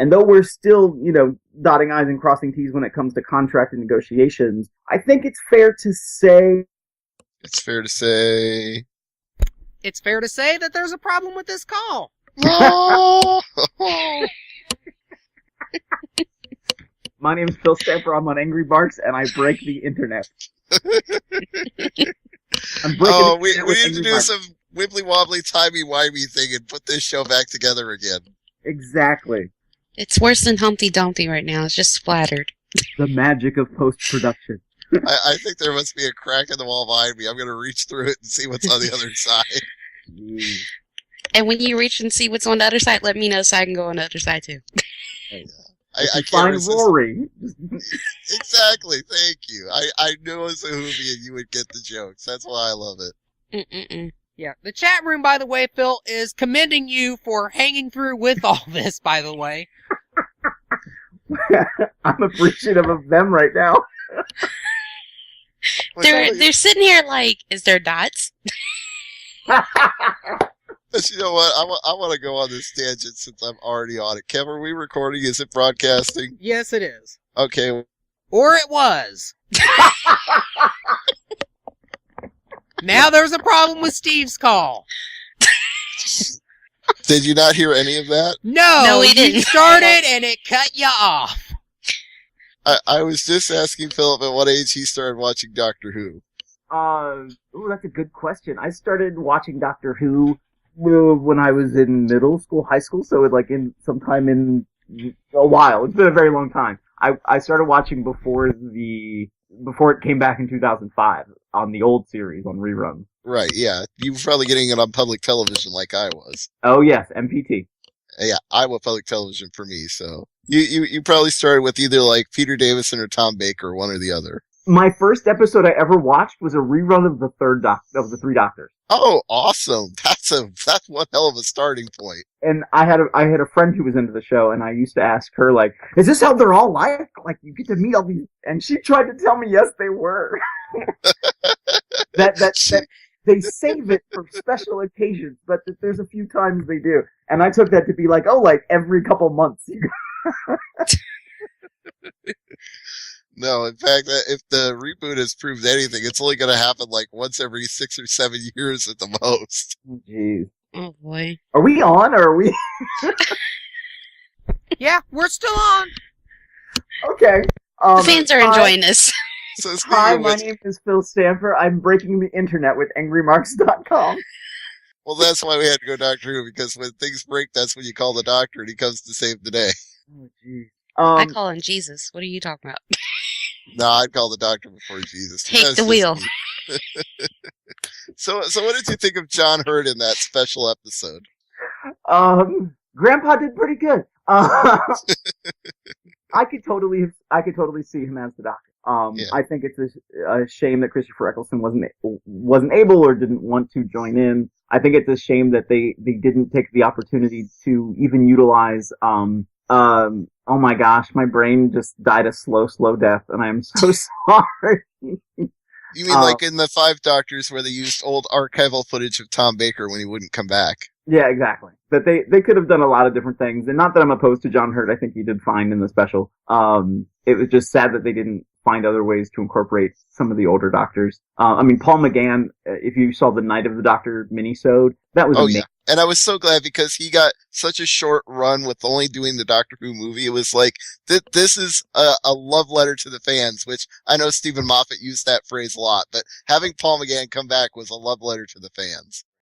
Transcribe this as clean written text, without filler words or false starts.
And though we're still, dotting I's and crossing T's when it comes to contract and negotiations, I think it's fair to say... It's fair to say... It's fair to say that there's a problem with this call. My name is Phil Stamper. I'm on Angry Marks, and I break the internet. We need to do some wibbly-wobbly, timey-wimey thing and put this show back together again. Exactly. It's worse than Humpty Dumpty right now. It's just splattered. The magic of post-production. I think there must be a crack in the wall behind me. I'm going to reach through it and see what's on the other side. And when you reach and see what's on the other side, let me know so I can go on the other side too. I can't find resist. Rory. Exactly. Thank you. I knew it was a Whoovie and you would get the jokes. That's why I love it. Yeah. The chat room, by the way, Phil, is commending you for hanging through with all this, by the way. I'm appreciative of them right now. They're sitting here like, is there dots? But you know what? I want to go on this tangent since I'm already on it. Kev, are we recording? Is it broadcasting? Yes, it is. Okay. Or it was. Now there's a problem with Steve's call. Did you not hear any of that? No, we didn't. You started and it cut you off. I was just asking Philip at what age he started watching Doctor Who. That's a good question. I started watching Doctor Who when I was in middle school, high school, so sometime in a while. It's been a very long time. I started watching before it came back in 2005 on the old series on reruns. Right, yeah. You were probably getting it on public television like I was. Oh yes, MPT. Yeah, Iowa Public Television for me, so. You probably started with either like Peter Davison or Tom Baker, one or the other. My first episode I ever watched was a rerun of the Three Doctors. Oh, awesome! That's one hell of a starting point. And I had a friend who was into the show, and I used to ask her like, "Is this how they're all like? Like you get to meet all these?" And she tried to tell me, yes, they were. that they save it for special occasions, but that there's a few times they do. And I took that to be like, oh, like every couple months. No, in fact, if the reboot has proved anything, it's only going to happen like once every 6 or 7 years at the most. Jeez. Oh boy. Are we on, or are we? Yeah, we're still on. Okay. The fans are enjoying this. So hi, my name is Phil Stamper. I'm breaking the internet with AngryMarks.com. Well, that's why we had to go Doctor Who, because when things break, that's when you call the doctor and he comes to save the day. Oh, jeez. I call him Jesus. What are you talking about? No, I'd call the doctor before Jesus. Take the wheel. So what did you think of John Hurt in that special episode? Grandpa did pretty good. I could totally see him as the doctor. Yeah. I think it's a shame that Christopher Eccleston wasn't able or didn't want to join in. I think it's a shame that they didn't take the opportunity to even utilize, oh my gosh, my brain just died a slow death, and I am so sorry. You mean like in the Five Doctors where they used old archival footage of Tom Baker when he wouldn't come back? Yeah, exactly. That they could have done a lot of different things, and not that I'm opposed to John Hurt. I think he did fine in the special. It was just sad that they didn't find other ways to incorporate some of the older Doctors. I mean, Paul McGann, if you saw the Night of the Doctor mini-sode, that was amazing. Yeah. And I was so glad because he got such a short run with only doing the Doctor Who movie. It was like, this is a love letter to the fans, which I know Stephen Moffat used that phrase a lot, but having Paul McGann come back was a love letter to the fans.